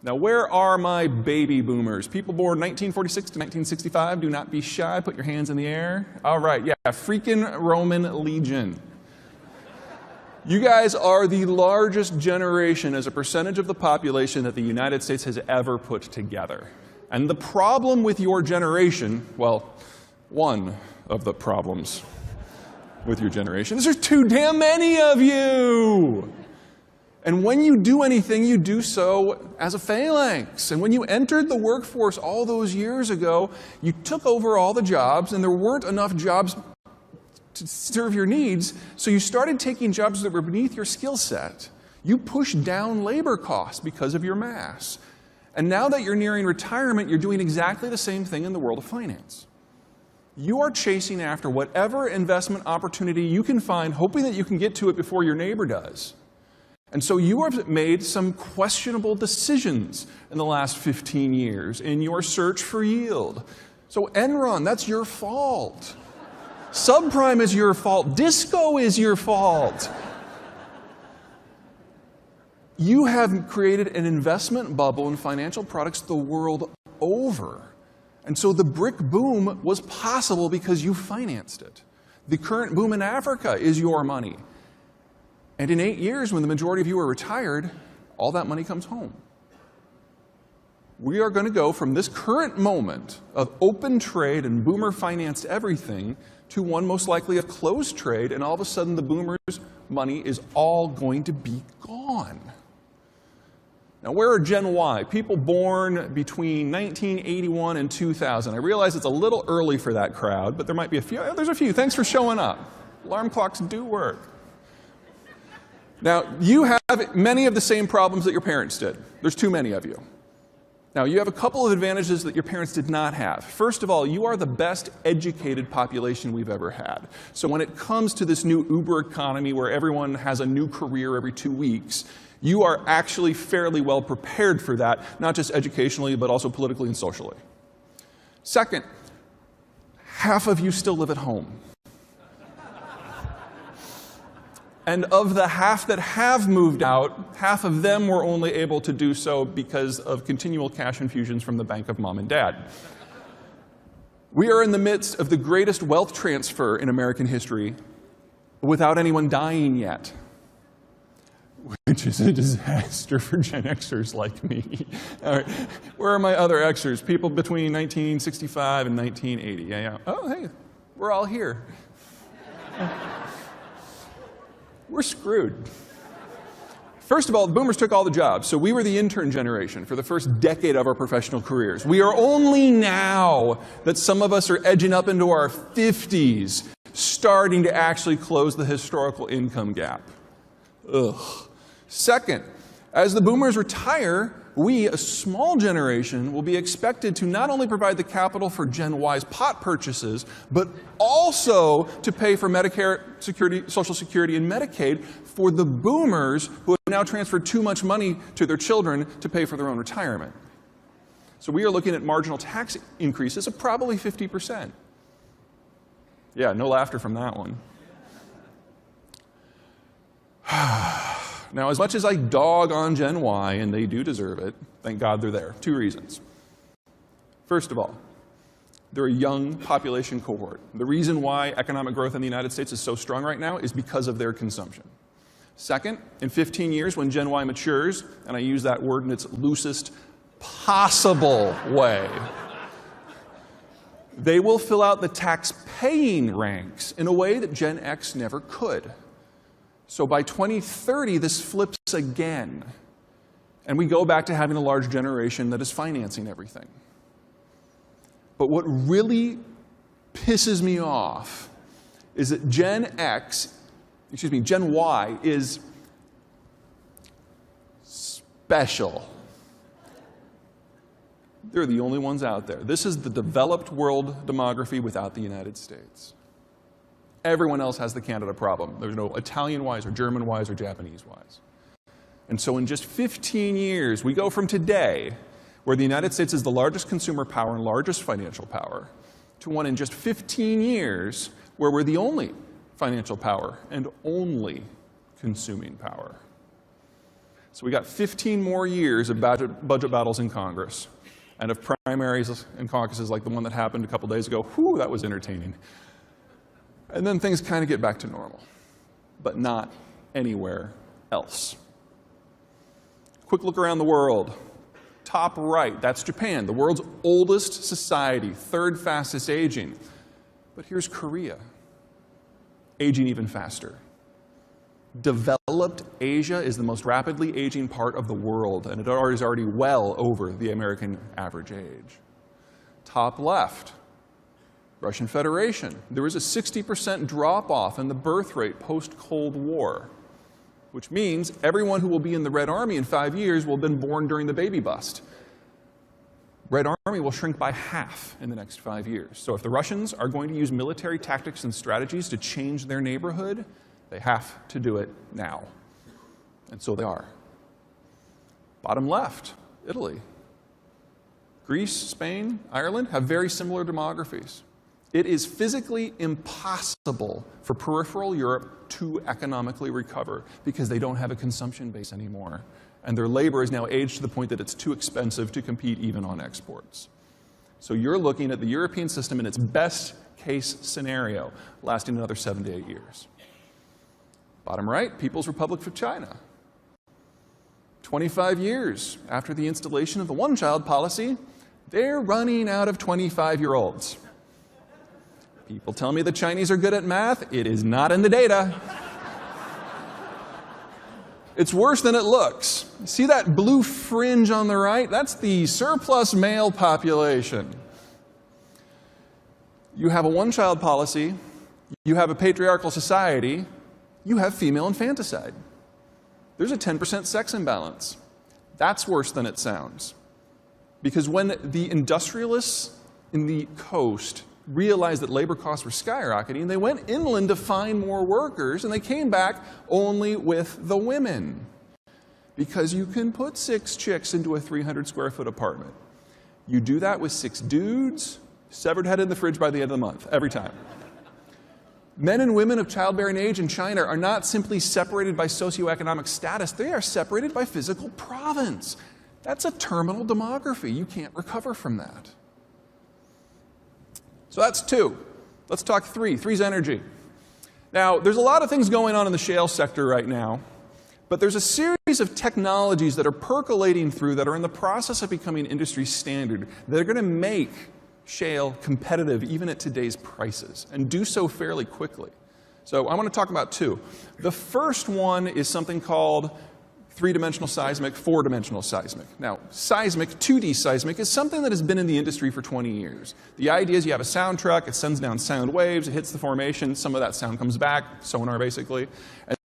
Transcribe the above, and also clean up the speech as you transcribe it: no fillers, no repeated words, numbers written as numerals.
Now, where are my baby boomers? People born 1946 to 1965, do not be shy. Put your hands in the air. All right, yeah, freaking Roman legion. You guys are the largest generation as a percentage of the population that the United States has ever put together. And the problem with your generation, well, one of the problems with your generation is there's too damn many of you. And when you do anything, you do so as a phalanx. And when you entered the workforce all those years ago, you took over all the jobs, and there weren't enough jobs to serve your needs, so you started taking jobs that were beneath your skill set. You pushed down labor costs because of your mass. And now that you're nearing retirement, you're doing exactly the same thing in the world of finance. You are chasing after whatever investment opportunity you can find, hoping that you can get to it before your neighbor does. And so you have made some questionable decisions in the last 15 years in your search for yield. So Enron, that's your fault. Subprime is your fault. Disco is your fault. You have created an investment bubble in financial products the world over. And so the brick boom was possible because you financed it. The current boom in Africa is your money. And in 8 years, when the majority of you are retired, all that money comes home. We are going to go from this current moment of open trade and boomer-financed everything to one most likely of closed trade, and all of a sudden the boomers' money is all going to be gone. Now, where are Gen Y? People born between 1981 and 2000. I realize it's a little early for that crowd, but there might be a few. There's a few. Thanks for showing up. Alarm clocks do work. Now, you have many of the same problems that your parents did. There's too many of you. Now, you have a couple of advantages that your parents did not have. First of all, you are the best educated population we've ever had. So when it comes to this new Uber economy where everyone has a new career every 2 weeks, you are actually fairly well prepared for that, not just educationally, but also politically and socially. Second, half of you still live at home. And of the half that have moved out, half of them were only able to do so because of continual cash infusions from the bank of mom and dad. We are in the midst of the greatest wealth transfer in American history without anyone dying yet, which is a disaster for Gen Xers like me. All right. Where are my other Xers? People between 1965 and 1980. Yeah. Oh, hey, we're all here. We're screwed. First of all, the boomers took all the jobs, so we were the intern generation for the first decade of our professional careers. We are only now that some of us are edging up into our 50s starting to actually close the historical income gap. Ugh. Second, as the boomers retire, we, a small generation, will be expected to not only provide the capital for Gen Y's pot purchases, but also to pay for Medicare, Social Security, and Medicaid for the boomers who have now transferred too much money to their children to pay for their own retirement. So we are looking at marginal tax increases of probably 50%. Yeah, no laughter from that one. Now, as much as I dog on Gen Y, and they do deserve it, thank God they're there. 2 reasons. First of all, they're a young population cohort. The reason why economic growth in the United States is so strong right now is because of their consumption. Second, in 15 years, when Gen Y matures, and I use that word in its loosest possible way, they will fill out the tax-paying ranks in a way that Gen X never could. So by 2030, this flips again. And we go back to having a large generation that is financing everything. But what really pisses me off is that Gen Y is special. They're the only ones out there. This is the developed world demography without the United States. Everyone else has the Canada problem. There's no Italian-wise or German-wise or Japanese-wise. And so in just 15 years, we go from today, where the United States is the largest consumer power and largest financial power, to one in just 15 years, where we're the only financial power and only consuming power. So we got 15 more years of budget battles in Congress and of primaries and caucuses like the one that happened a couple days ago. Whew, that was entertaining. And then things kind of get back to normal, but not anywhere else. Quick look around the world. Top right, that's Japan, the world's oldest society, third fastest aging. But here's Korea, aging even faster. Developed Asia is the most rapidly aging part of the world, and it is already well over the American average age. Top left, Russian Federation. There was a 60% drop-off in the birth rate post-Cold War, which means everyone who will be in the Red Army in 5 years will have been born during the baby bust. Red Army will shrink by half in the next 5 years. So if the Russians are going to use military tactics and strategies to change their neighborhood, they have to do it now. And so they are. Bottom left, Italy. Greece, Spain, Ireland have very similar demographies. It is physically impossible for peripheral Europe to economically recover because they don't have a consumption base anymore. And their labor is now aged to the point that it's too expensive to compete even on exports. So you're looking at the European system in its best case scenario, lasting another 7 to 8 years. Bottom right, People's Republic of China. 25 years after the installation of the one-child policy, they're running out of 25-year-olds. People tell me the Chinese are good at math. It is not in the data. It's worse than it looks. See that blue fringe on the right? That's the surplus male population. You have a one-child policy, you have a patriarchal society, you have female infanticide. There's a 10% sex imbalance. That's worse than it sounds. Because when the industrialists in the coast realized that labor costs were skyrocketing, they went inland to find more workers, and they came back only with the women. Because you can put 6 chicks into a 300 square foot apartment. You do that with 6 dudes, severed head in the fridge by the end of the month, every time. Men and women of childbearing age in China are not simply separated by socioeconomic status, they are separated by physical province. That's a terminal demography. You can't recover from that. So that's 2. Let's talk 3. 3's energy. Now, there's a lot of things going on in the shale sector right now, but there's a series of technologies that are percolating through that are in the process of becoming industry standard that are going to make shale competitive even at today's prices, and do so fairly quickly. So I want to talk about 2. The first one is something called 3-dimensional seismic, 4-dimensional seismic. Now, seismic, 2D seismic, is something that has been in the industry for 20 years. The idea is you have a sound truck, it sends down sound waves, it hits the formation, some of that sound comes back, sonar basically, and